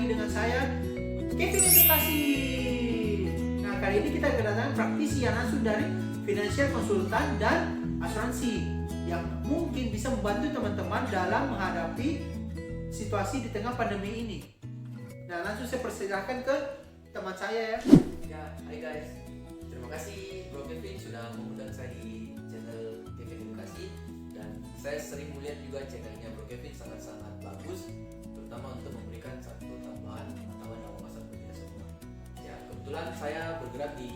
dengan saya, Kevin Edukasi. Nah, kali ini kita kedatangan praktisi yang langsung dari financial konsultan dan asuransi yang mungkin bisa membantu teman-teman dalam menghadapi situasi di tengah pandemi ini. Nah, langsung saya persilakan ke teman saya ya. Ya, hai guys. Terima kasih Bro Kevin sudah mengundang saya di channel Kevin Edukasi. Dan saya sering melihat juga channelnya Bro Kevin sangat-sangat bagus, terutama untuk memberikan satu tambahan pengetahuan dan wawasan bagi kita semua. Ya, kebetulan saya bergerak di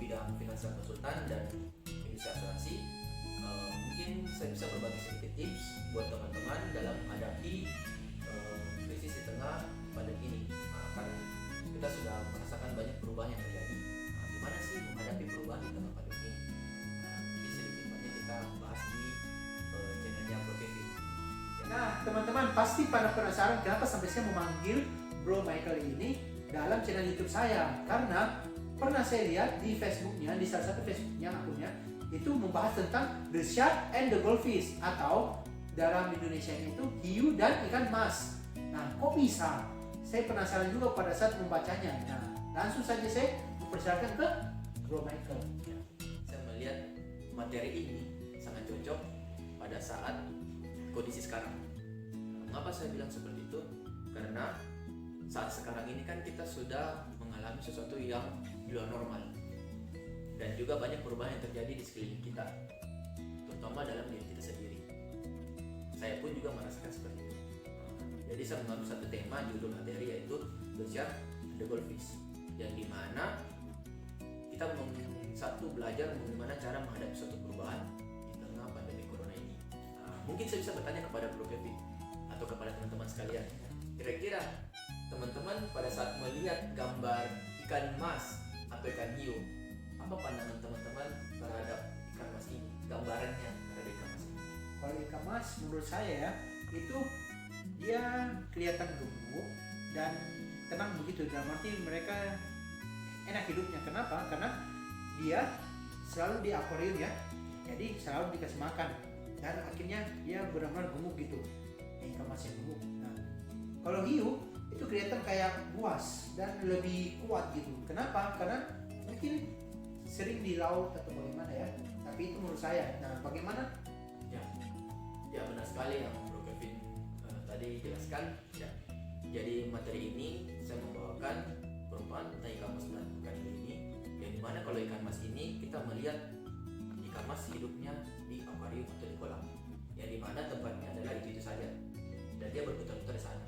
bidang finansial konsultan dan industri asuransi. Mungkin saya bisa berbagi sedikit tips buat teman-teman dalam menghadapi krisis di tengah pandemi ini. Karena kita sudah merasakan banyak perubahan yang terjadi. Gimana sih menghadapi perubahan di tengah pandemi ini? Mungkin sedikit banyak kita bahas di channelnya Bro Kevin. Nah, teman-teman pasti pada penasaran kenapa sampai saya memanggil Bro Michael ini dalam channel YouTube saya. Karena pernah saya lihat di Facebooknya, di salah satu Facebooknya akunnya, itu membahas tentang the shark and the goldfish, atau dalam Indonesia itu hiu dan ikan mas. Nah, kok bisa? Saya penasaran juga pada saat membacanya. Nah, langsung saja saya mempersilakan ke Bro Michael. Ya, saya melihat materi ini sangat cocok pada saat kondisi sekarang. Mengapa saya bilang seperti itu? Karena saat sekarang ini kan kita sudah mengalami sesuatu yang di luar normal, dan juga banyak perubahan yang terjadi di sekeliling kita, terutama dalam diri kita sendiri. Saya pun juga merasakan seperti itu. Jadi saya mengambil satu tema judul materi, yaitu The Shark and the Goldfish, yang dimana kita belajar bagaimana cara menghadapi suatu perubahan di tengah pandemi corona ini. Mungkin saya bisa bertanya kepada Bro Kevin atau kepada teman-teman sekalian, kira-kira teman-teman pada saat melihat gambar ikan mas atau ikan hiu, apa pandangan teman-teman terhadap ikan mas ini? Gambarannya terhadap ikan mas ini. Kalau ikan mas menurut saya ya, itu dia kelihatan gemuk dan tenang begitu, dalam arti mereka enak hidupnya. Kenapa? Karena dia selalu di akuarium ya, jadi selalu dikasih makan dan akhirnya dia benar-benar gemuk gitu, ikan mas yang gemuk. Nah, kalau hiu itu kelihatan kayak buas dan lebih kuat gitu. Kenapa? Karena mungkin sering di laut atau bagaimana ya, tapi itu menurut saya. Nah, bagaimana? Ya benar sekali yang Bro Kevin tadi jelaskan ya. Jadi materi ini saya membawakan perumpamaan tentang ikan mas dan ikan hiu ini, yang dimana kalau ikan mas ini kita melihat ikan mas hidupnya di akuarium atau di kolam, yang dimana tempatnya adalah itu saja, dan dia berputar-putar di sana.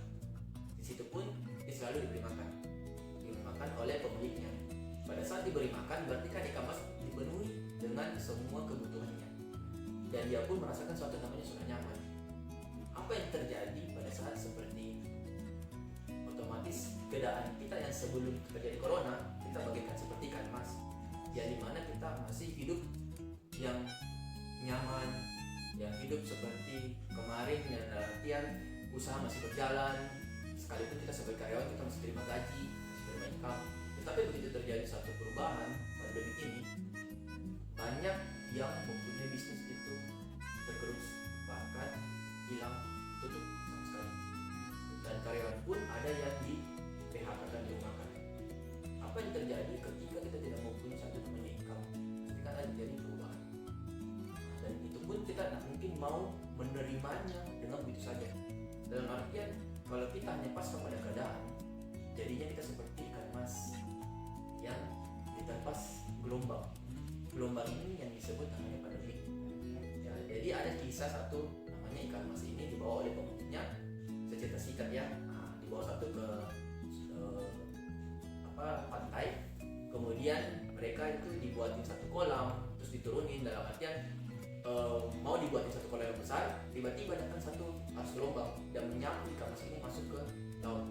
Di situ pun dia selalu diberi makan oleh pemiliknya. Pada saat diberi makan berarti kan ikan mas dipenuhi dengan semua kebutuhannya, dan dia pun merasakan suatu namanya zona nyaman. Apa yang terjadi pada saat seperti ini? Otomatis keadaan kita yang sebelum terjadi corona, kita bagaikan seperti ikan mas, yang dimana kita masih hidup yang nyaman, yang hidup seperti kemarin, yang dalam artian usaha masih berjalan, sekalipun kita sebagai karyawan kita masih terima gaji, masih terima income. Tetapi begitu terjadi satu perubahan pandemi ini, banyak yang mempunyai bisnis itu tergerus, bahkan hilang, tutup sama sekali. Dan karyawan pun ada yang di PHK dan dirumahkan. Apa yang terjadi ketika kita tidak mempunyai satu namanya income? Pasti kan ada terjadi perubahan. Dan itu pun kita tak mungkin mau menerimanya dengan begitu saja. Dalam artian kalau kita hanya pasrah pada keadaan, jadinya kita seperti ikan mas yang diterpas gelombang. Gelombang ini yang disebut namanya pandemi. Ya, jadi ada kisah satu namanya ikan mas ini dibawa oleh pemiliknya, saya cerita singkat ya. Dibawa satu ke pantai, kemudian mereka itu dibuatin satu kolam, terus diturunin, dalam artian mau dibuatin satu kolam yang besar, tiba-tiba datang satu arus gelombang dan menyapu ikan mas ini masuk ke laut,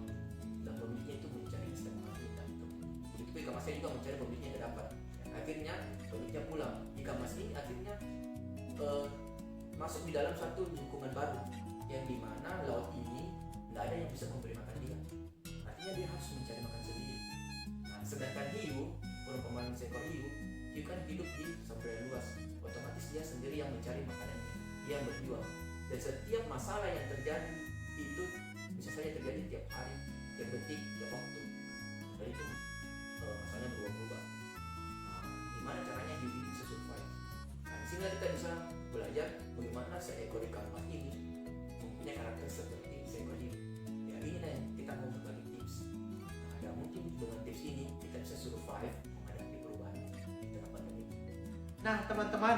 dan pemiliknya itu mencari setengah mati ikan itu. Begitu ikan masnya juga mencari pemiliknya yang dapat. Akhirnya pemiliknya pulang, ikan mas ini akhirnya masuk di dalam satu lingkungan baru, yang dimana laut ini nggak ada yang bisa memberi makan dia. Artinya dia harus mencari makan sendiri. Nah, sedangkan hiu, perumpamaan seekor hiu kan hidup di samudera yang luas, otomatis dia sendiri yang mencari makanannya, dia yang berjuang. Dan setiap masalah yang terjadi itu bisa saja terjadi tiap hari, tiap kita bisa belajar bagaimana seekor ikan mas ini mempunyai karakter seperti seekor hiu. Ya ini yang kita mau berbagi tips. Nah, dan mungkin dengan tips ini kita bisa survive menghadapi perubahan di tengah pandemi. Nah teman-teman,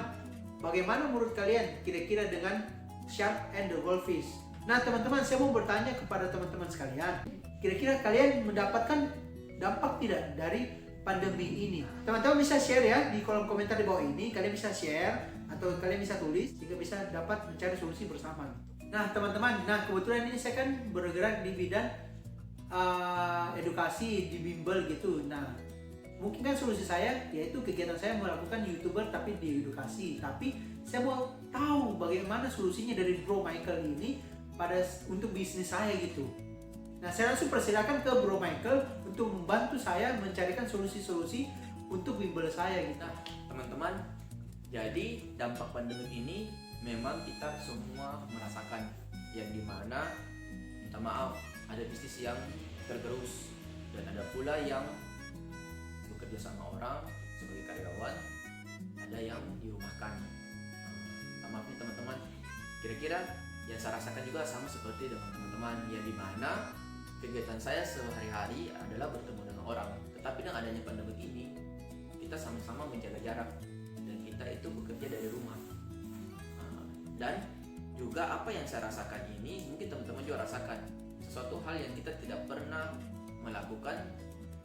bagaimana menurut kalian kira-kira dengan shark and the goldfish? Nah teman-teman, saya mau bertanya kepada teman-teman sekalian, kira-kira kalian mendapatkan dampak tidak dari pandemi ini? Teman-teman bisa share ya di kolom komentar di bawah ini. Kalian bisa share atau kalian bisa tulis sehingga bisa dapat mencari solusi bersama. Nah teman-teman, kebetulan ini saya kan bergerak di bidang edukasi di bimbel gitu. Nah mungkin kan solusi saya yaitu kegiatan saya melakukan YouTuber tapi di edukasi. Tapi saya mau tahu bagaimana solusinya dari Bro Michael ini untuk bisnis saya gitu. Nah saya langsung persilakan ke Bro Michael untuk membantu saya mencarikan solusi-solusi untuk bimbel saya gitu. Nah teman-teman, jadi dampak pandemi ini memang kita semua merasakan, yang dimana minta maaf ada bisnis yang tergerus dan ada pula yang bekerja sama orang sebagai karyawan, ada yang dirumahkan. Maaf nih teman-teman, kira-kira yang saya rasakan juga sama seperti dengan teman-teman, yang dimana kegiatan saya sehari-hari adalah bertemu dengan orang. Tetapi dengan adanya pandemi ini, kita sama-sama menjaga jarak dan kita itu bekerja dari rumah. Dan juga apa yang saya rasakan ini mungkin teman-teman juga rasakan, sesuatu hal yang kita tidak pernah melakukan,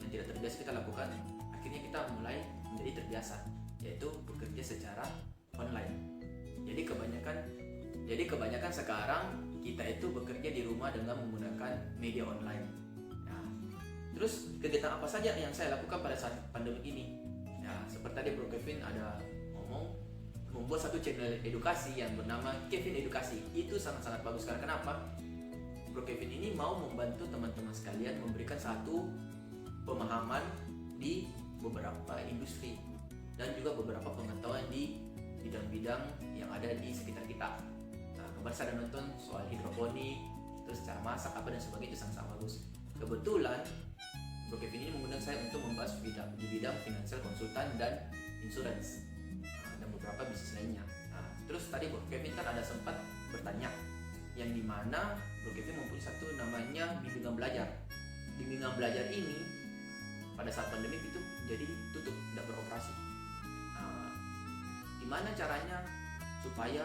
yang tidak terbiasa kita lakukan, akhirnya kita mulai menjadi terbiasa, yaitu bekerja secara online. Jadi kebanyakan sekarang kita itu bekerja di rumah dengan menggunakan media online. Nah, terus kegiatan apa saja yang saya lakukan pada saat pandemi ini? Ya, seperti tadi Bro Kevin ada ngomong, membuat satu channel edukasi yang bernama Kevin Edukasi. Itu sangat-sangat bagus. Karena kenapa? Bro Kevin ini mau membantu teman-teman sekalian memberikan satu pemahaman di beberapa industri dan juga beberapa pengetahuan di bidang-bidang yang ada di sekitar kita. Nah, kemarin saya ada nonton soal hidroponik, terus cara masak apa dan sebagainya, itu sangat bagus. Kebetulan Bro Kevin ini mengundang saya untuk membahas di bidang financial konsultan dan insurance, dan beberapa bisnis lainnya. Nah, terus tadi Bro Kevin kan ada sempat bertanya, yang dimana Bro Kevin mempunyai satu namanya bimbingan belajar. Bimbingan belajar ini pada saat pandemi itu jadi tutup, tidak beroperasi. Gimana caranya supaya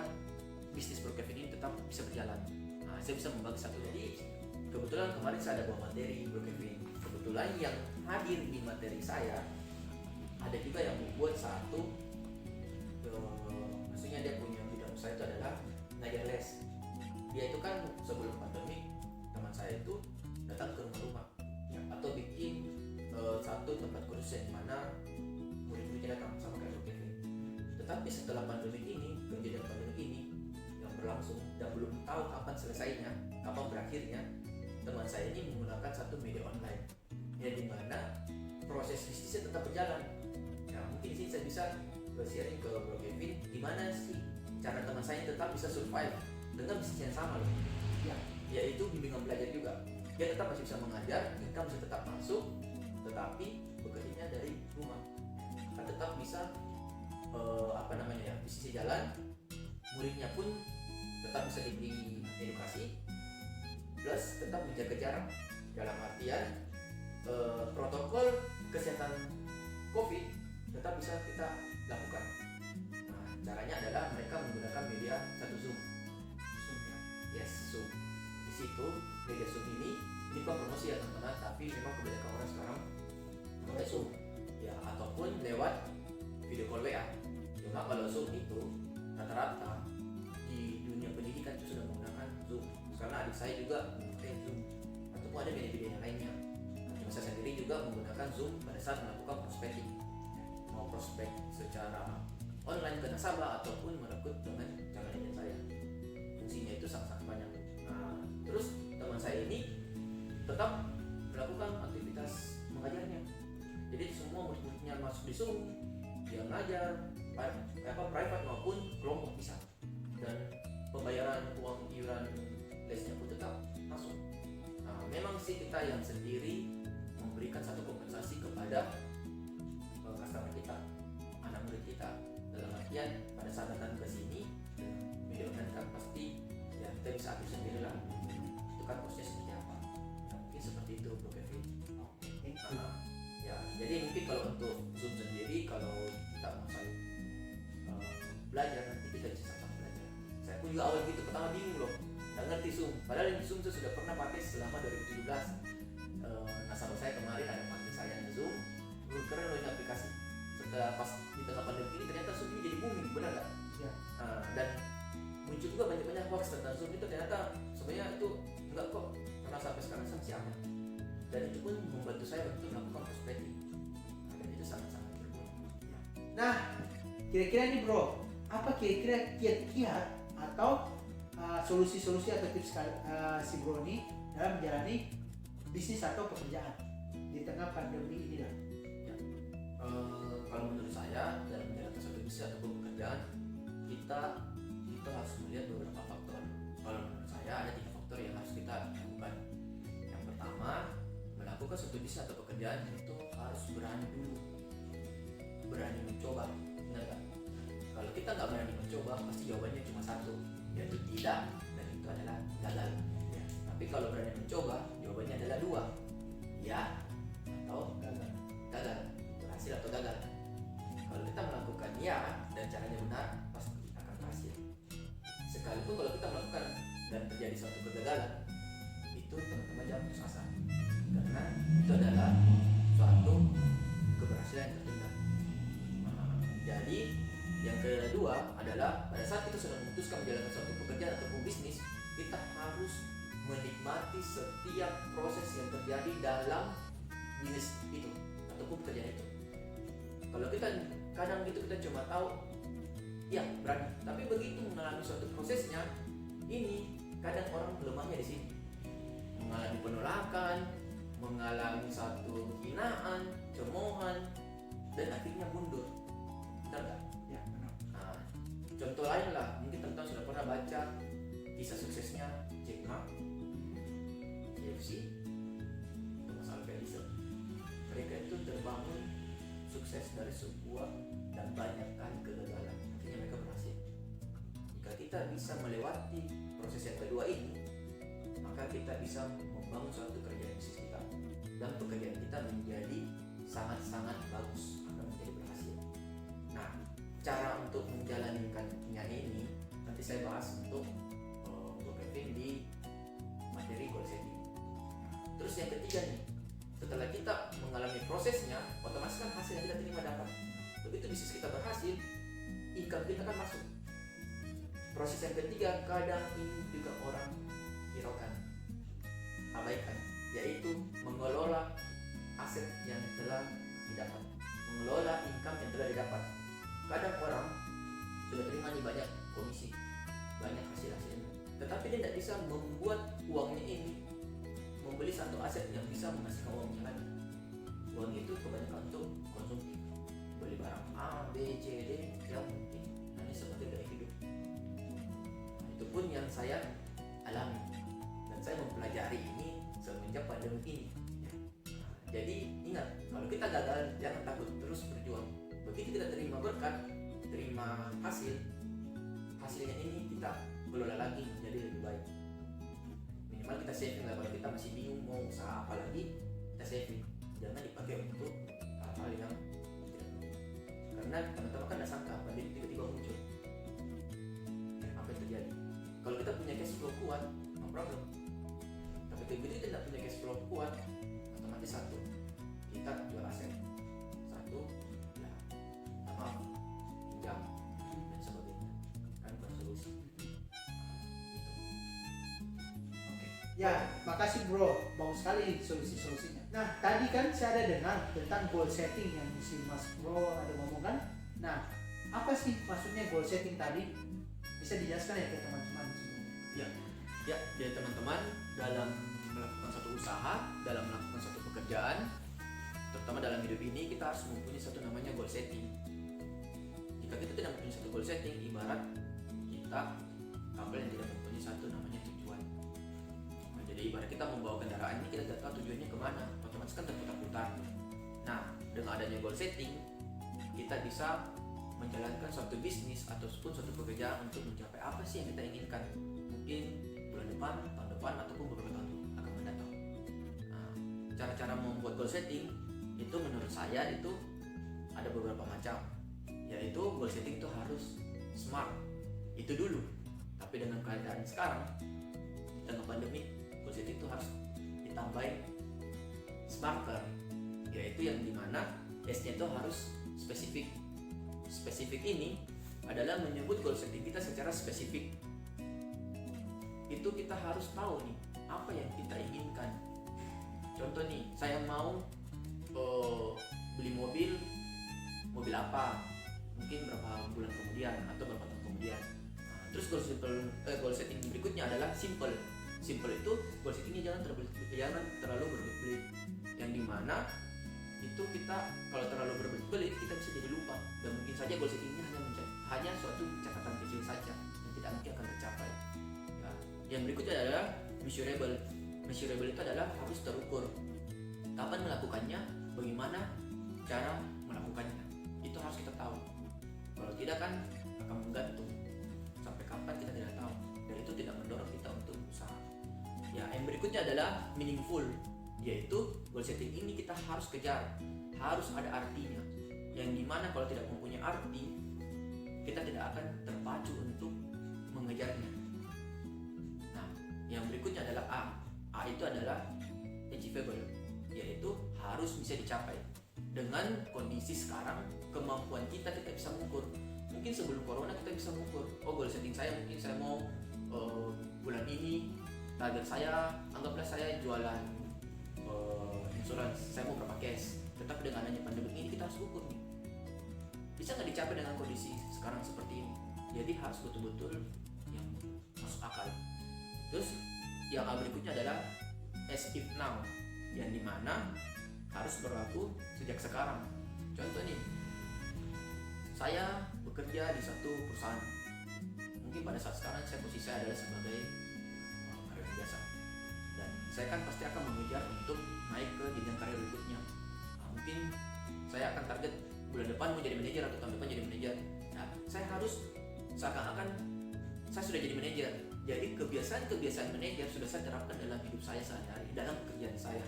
bisnis Bro Kevin ini tetap bisa berjalan? Nah, saya bisa membagi satu. Jadi kebetulan kemarin saya ada bawa materi Bro Kevin. Kebetulan yang hadir di materi saya ada juga yang membuat satu, maksudnya dia punya bidang usaha itu adalah ngajar les. Dia itu kan sebelum pandemi teman saya itu datang ke rumah-rumah ya, atau bikin satu tempat kursus yang mana murid-muridnya datang sama kayak Bro Kevin. Tetapi setelah pandemi ini, kejadian pandemi ini yang berlangsung dan belum tahu kapan selesainya, kapan berakhirnya, teman saya ini menggunakan satu media online, yang dimana proses bisnisnya tetap berjalan. Nah, mungkin di sini saya bisa sharing ke Bro Kevin, gimana sih cara teman saya tetap bisa survive dengan bisnis yang sama loh, ya, yaitu bimbingan belajar juga. Dia tetap masih bisa mengajar, income bisa tetap masuk, tetapi bekerjanya dari rumah, kan tetap bisa bisnisnya jalan, muridnya pun tetap bisa diberi edukasi, plus tetap menjaga jarak, dalam artian protokol kesehatan COVID tetap bisa kita lakukan. Nah, caranya adalah mereka menggunakan media satu Zoom ya. Yes, Zoom. Di situ media Zoom ini bukan promosi ya teman-teman, tapi memang kebanyakan orang sekarang pakai Zoom ya, ataupun lewat video call WA. Cuma kalau Zoom itu rata-rata di dunia pendidikan itu sudah menggunakan Zoom. Karena adik saya juga memakai Zoom, ataupun ada media-media yang lainnya. Nah, saya sendiri juga menggunakan Zoom pada saat melakukan prospecting, mau prospek secara online ke nasabah ataupun merekrut dengan calon agent saya. Fungsinya itu sangat-sangat banyak. Nah, terus teman saya ini tetap melakukan aktivitas mengajarnya. Jadi semua murid-muridnya masuk di Zoom, dia ngajar private maupun kelompok bisa, dan pembayaran uang iuran lesnya pun tetap masuk. Nah, memang sih kita yang sendiri memberikan satu kompensasi kepada customer kita, anak murid kita, dalam artian pada saat datang ke sini video online kan pasti ya kita bisa atur sendiri lah itu kan prosesnya seperti apa. Nah, mungkin seperti itu Bro Kevin. Ya jadi mungkin kalau untuk Zoom sendiri kalau kita mau saling belajar nanti kita bisa sama-sama belajar. Saya pun juga awal gitu pertama bingung loh, nggak ngerti Zoom. Padahal di Zoom saya sudah pernah pakai selama 2017. Nasabah saya kemarin ada panggil saya di Zoom, keren loh ini aplikasi. Setelah pas di tengah pandemi ini ternyata Zoom ini jadi booming, benar nggak? Ya. Dan muncul juga banyak hoax tentang Zoom itu ternyata sebenarnya itu enggak kok, karena sampai sekarang masih aman. Dan itu pun membantu saya untuk melakukan prospecting. Dan itu sangat-sangat berguna. Nah, kira-kira nih bro, apa kira-kira kiat-kiat atau solusi-solusi atau tips si bro ini dalam menjalani bisnis atau pekerjaan di tengah pandemi ini lah? Ya. Kalau menurut saya dalam menjalankan suatu bisnis ataupun pekerjaan kita harus melihat beberapa faktor. Kalau menurut saya ada 3 faktor yang harus kita lakukan. Yang pertama, melakukan suatu bisnis atau pekerjaan itu harus berani dulu, berani mencoba. Benar nggak? Kalau kita nggak berani mencoba, pasti jawabannya cuma satu, yaitu tidak, dan itu adalah gagal. Ya. Tapi kalau berani mencoba, jawabannya adalah 2, ya atau gagal, berhasil atau gagal. Kalau kita melakukan ya dan caranya benar, pasti akan berhasil. Sekalipun kalau kita melakukan dan terjadi suatu kegagalan, itu teman-teman jangan putus asa, karena itu adalah suatu keberhasilan yang tertunda. Jadi yang kedua adalah pada saat kita sudah memutuskan menjalankan suatu pekerjaan ataupun bisnis, kita harus menikmati setiap proses yang terjadi dalam bisnis itu ataupun pekerjaan itu. Kalau kita kadang gitu kita cuma tahu ya berani, tapi begitu mengalami suatu prosesnya, ini kadang orang lemahnya di sini, mengalami penolakan, mengalami satu hinaan, cemoohan, dan akhirnya mundur. Benar nggak? Ya, benar. Nah, contoh lain lah, mungkin teman-teman sudah pernah baca kisah suksesnya Jack Ma, KFC, Thomas Alva Edison. Mereka itu terbangun sukses dari sebuah dan banyak kali kegagalan, akhirnya mereka berhasil. Jika kita bisa melewati proses yang kedua ini, maka kita bisa membangun suatu kerjaan bisnis kita dan pekerjaan kita menjadi sangat-sangat bagus, akan menjadi berhasil. Nah, cara untuk menjalankannya ini nanti saya bahas untuk Bro Kevin di materi goal setting. Terus yang ketiga nih, setelah kita mengalami prosesnya, otomatis kan hasil yang kita terima dapat. Begitu bisnis kita berhasil, income kita kan masuk. Proses yang ketiga kadang ini juga orang hiraukan, abaikan, yaitu mengelola aset yang telah didapat, mengelola income yang telah didapat. Kadang orang sudah terima nih banyak komisi, banyak hasil-hasilnya, tetapi dia tidak bisa membuat uangnya ini membeli satu aset yang bisa menghasilkan uang yang lain. Uang itu kebanyakan untuk konsumtif, beli barang A, B, C, D yang mungkin hanya sebagai gaya hidup. Nah, itu pun yang saya alami dan saya mempelajari ini semenjak pandemi ini. Nah, jadi ingat, kalau kita gagal jangan takut, terus berjuang. Begitu kita terima berkat, terima hasilnya ini kita kelola lagi menjadi lebih baik. Minimal kita saving lah, kalau kita masih bingung mau usaha apa lagi, kita saving, jangan dipakai untuk hal-hal yang tidak perlu. Karena teman-teman kan tidak sangka pandemi tiba-tiba muncul. Apa yang terjadi? Kalau kita punya cash flow kuat, no problem. Tapi begitu kita tidak punya cash flow kuat, otomatis satu, kita jual aset, satu, ya, maaf, pinjam dan sebagainya, kan bersolusi. Ya, makasih bro, bagus sekali solusi-solusinya. Nah, tadi kan saya ada dengar tentang goal setting yang si Mas Bro ada ngomong kan. Nah, apa sih maksudnya goal setting tadi? Bisa dijelaskan ya ke teman-teman semuanya? Ya, jadi teman-teman dalam melakukan suatu usaha, dalam melakukan suatu pekerjaan, terutama dalam hidup ini kita harus mempunyai satu namanya goal setting. Jika kita tidak mempunyai satu goal setting, ibarat kita kapal yang tidak mempunyai satu namanya tujuan. Nah, jadi ibarat kita membawa kendaraan ini, kita tidak tahu tujuannya kemana, otomatis kan terputar-putar. Nah, dengan adanya goal setting, kita bisa menjalankan suatu bisnis ataupun suatu pekerjaan untuk mencapai apa sih yang kita inginkan, mungkin bulan depan, tahun depan, ataupun beberapa tahun akan mendatang. Nah, cara-cara membuat goal setting itu menurut saya itu ada beberapa macam, yaitu goal setting itu harus smart, itu dulu. Tapi dengan keadaan sekarang di tengah pandemi, goal setting itu harus ditambahin smarter, yaitu yang dimana S-nya itu harus spesifik. Spesifik ini adalah menyebut goal setting kita secara spesifik. Itu kita harus tahu nih apa yang kita inginkan. Contoh nih, saya mau beli mobil apa, mungkin berapa bulan kemudian atau berapa tahun kemudian. Nah, terus goal setting berikutnya adalah simple. Simple itu goal settingnya jangan terlalu berbelit-belit, yang dimana itu kita kalau terlalu berbelit-belit kita bisa jadi lupa, dan mungkin saja goal settingnya hanya suatu catatan kecil saja yang tidak mungkin akan tercapai. Ya. Yang berikutnya adalah measurable. Measurable itu adalah harus terukur. Kapan melakukannya, bagaimana cara melakukannya, itu harus kita tahu. Kalau tidak kan akan menggantung. Sampai kapan kita tidak tahu, dan itu tidak mendorong kita untuk usaha. Ya, yang berikutnya adalah meaningful, yaitu goal setting ini kita harus kejar, harus ada artinya, yang dimana kalau tidak mempunyai arti kita tidak akan terpacu untuk mengejarnya. Nah, yang berikutnya adalah A. A itu adalah achievable, yaitu harus bisa dicapai. Dengan kondisi sekarang, kemampuan kita bisa mengukur. Mungkin sebelum corona kita bisa mengukur, oh goal setting saya mungkin saya mau bulan ini target saya, anggaplah saya jualan insurans, saya mau berapa cash. Tetapi dengan adanya pandemi ini kita harus ukur nih, bisa nggak dicapai dengan kondisi sekarang seperti ini. Jadi harus betul-betul yang masuk akal. Terus yang berikutnya adalah as if now, yang dimana harus berlaku sejak sekarang. Contoh nih, saya bekerja di satu perusahaan. Mungkin pada saat sekarang posisi saya adalah sebagai karyawan biasa, dan saya kan pasti akan mengejar untuk naik ke jenjang karir berikutnya. Mungkin saya akan target bulan depan mau jadi manajer atau tahun depan jadi manajer. Nah, saya harus seakan-akan saya sudah jadi manajer. Jadi kebiasaan manajer sudah saya terapkan dalam hidup saya sehari-hari, dalam pekerjaan saya.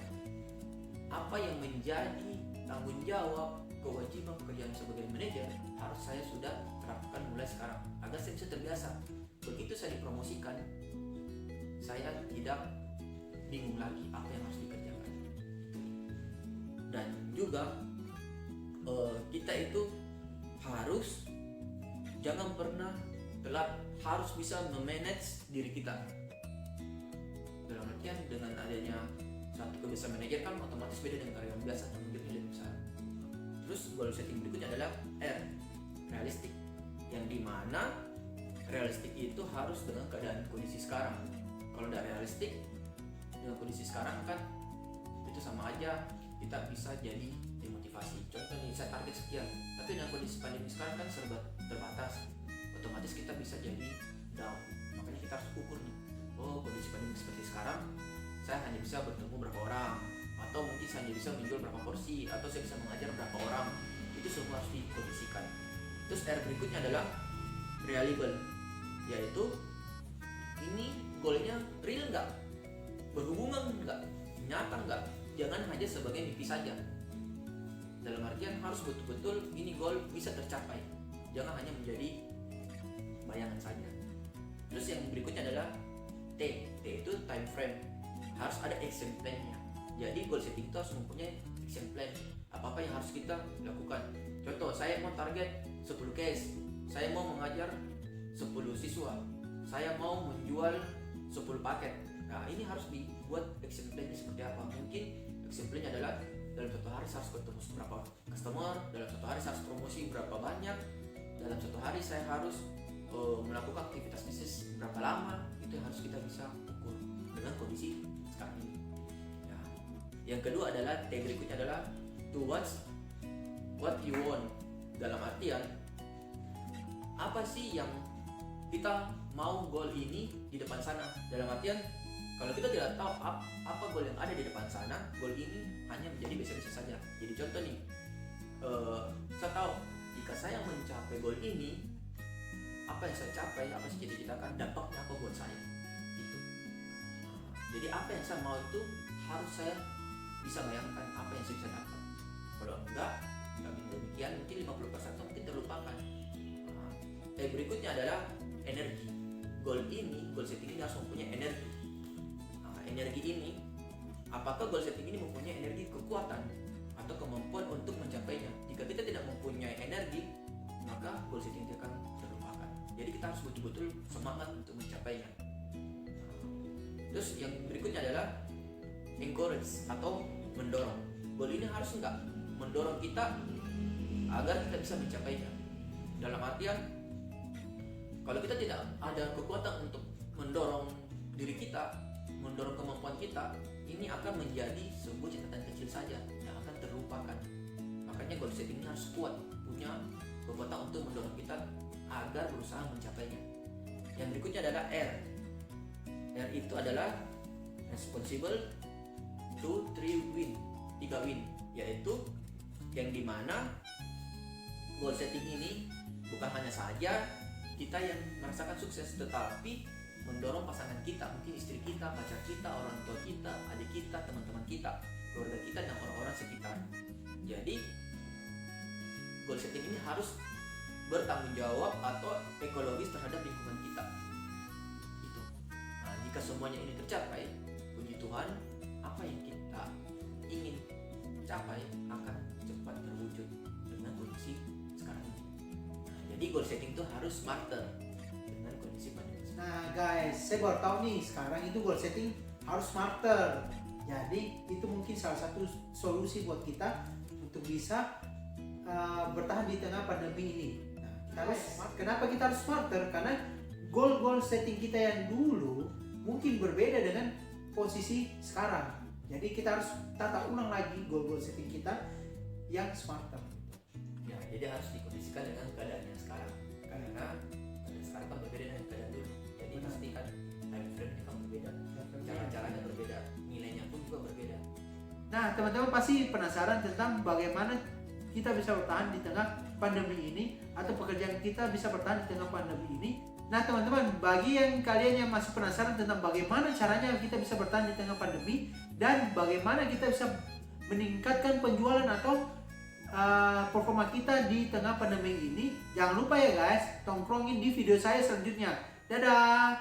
Apa yang menjadi tanggung jawab, kewajiban pekerjaan sebagai manajer harus saya sudah terapkan mulai sekarang agar saya bisa terbiasa. Begitu saya dipromosikan, saya tidak bingung lagi apa yang harus dikerjakan. Dan juga kita itu harus jangan pernah telat, harus bisa memanage diri kita. Dalam artian dengan adanya satu kebiasaan manajer kan otomatis beda dengan karyawan biasa yang mungkin lebih besar. Terus goal setting berikutnya adalah R, realistik, yang dimana realistik itu harus dengan keadaan kondisi sekarang. Kalau tidak realistik dengan kondisi sekarang kan itu sama aja kita bisa jadi demotivasi. Contoh nih, saya target sekian, tapi dengan kondisi pandemi sekarang kan serba terbatas, otomatis kita bisa jadi down. Makanya kita harus ukur nih, oh kondisi pandemi seperti sekarang saya hanya bisa bertemu berapa orang, atau mungkin saya hanya bisa menjual berapa porsi, atau saya bisa mengajar berapa orang. Itu semua harus dikondisikan. Terus R berikutnya adalah reliable, yaitu ini goalnya real nggak, berhubungan nggak, nyata nggak, jangan hanya sebagai mimpi saja. Dalam artian harus betul-betul ini goal bisa tercapai, jangan hanya menjadi bayangan saja. Terus yang berikutnya adalah T itu time frame, harus ada action plan-nya. Jadi goal setting itu harus mempunyai action plan, apa-apa yang harus kita lakukan. Contoh, saya mau target 10 case, saya mau mengajar 10 siswa, saya mau menjual 10 paket. Nah, ini harus dibuat action plan-nya seperti apa. Mungkin action plan-nya adalah dalam satu hari saya harus ketemu berapa customer, dalam satu hari saya harus promosi berapa banyak, dalam satu hari saya harus melakukan aktivitas bisnis berapa lama. Itu harus kita bisa ukur dengan kondisi sekarang ini. Ya. Yang kedua adalah T berikutnya adalah towards what you want. Dalam artian apa sih yang kita mau goal ini di depan sana. Dalam artian kalau kita tidak tahu apa goal yang ada di depan sana, goal ini hanya menjadi biasa-biasa saja. Jadi contoh nih, saya tahu jika saya mencapai goal ini, apa yang saya capai, apa yang cita-citakan, dampaknya apa buat saya itu. Jadi apa yang saya mau itu harus saya bisa bayangkan apa yang saya bisa dapat. Kalau enggak demikian mungkin 50% mungkin terlupakan. Berikutnya adalah energi. Goal setting ini harus mempunyai energi. Energi ini, apakah goal setting ini mempunyai energi, kekuatan atau kemampuan untuk mencapainya? Jika kita tidak mempunyai energi, maka goal setting itu akan terlupakan. Jadi kita harus betul-betul semangat untuk mencapainya. Terus yang berikutnya adalah encourage atau mendorong. Goal ini harus enggak mendorong kita agar kita bisa mencapainya. Dalam artian, kalau kita tidak ada kekuatan untuk mendorong diri kita, mendorong kemampuan kita, ini akan menjadi sebuah catatan kecil saja yang akan terlupakan. Makanya goal setting ini harus kuat, punya kekuatan untuk mendorong kita agar berusaha mencapainya. Yang berikutnya adalah R. R itu adalah responsible to 3 win, yaitu yang dimana goal setting ini bukan hanya saja kita yang merasakan sukses, tetapi mendorong pasangan kita, mungkin istri kita, pacar kita, orang tua kita, adik kita, teman-teman kita, keluarga kita, dan orang-orang sekitar. Jadi goal setting ini harus bertanggung jawab atau ekologis terhadap lingkungan kita. Itu. Nah, jika semuanya ini tercapai, puji Tuhan, apa yang kita ingin capai akan cepat terwujud dengan kondisi sekarang ini. Nah, jadi goal setting itu harus smarter dengan kondisi pandemi. Nah guys, saya baru tahu nih sekarang itu goal setting harus smarter. Jadi itu mungkin salah satu solusi buat kita untuk bisa bertahan di tengah pandemi ini. Nah, kenapa kita harus smarter? Karena goal setting kita yang dulu mungkin berbeda dengan posisi sekarang. Jadi kita harus tata ulang lagi goal setting kita yang smarter. Ya, jadi harus dikondisikan dengan keadaan yang sekarang. Karena sekarang kan berbeda dengan keadaan dulu. Jadi pasti kan time frame-nya kan berbeda, cara-caranya berbeda, nilainya pun juga berbeda. Nah, teman-teman pasti penasaran tentang bagaimana kita bisa bertahan di tengah pandemi ini, atau pekerjaan kita bisa bertahan di tengah pandemi ini. Nah teman-teman, bagi yang kalian yang masih penasaran tentang bagaimana caranya kita bisa bertahan di tengah pandemi dan bagaimana kita bisa meningkatkan penjualan atau performa kita di tengah pandemi ini, jangan lupa ya guys, tongkrongin di video saya selanjutnya. Dadah!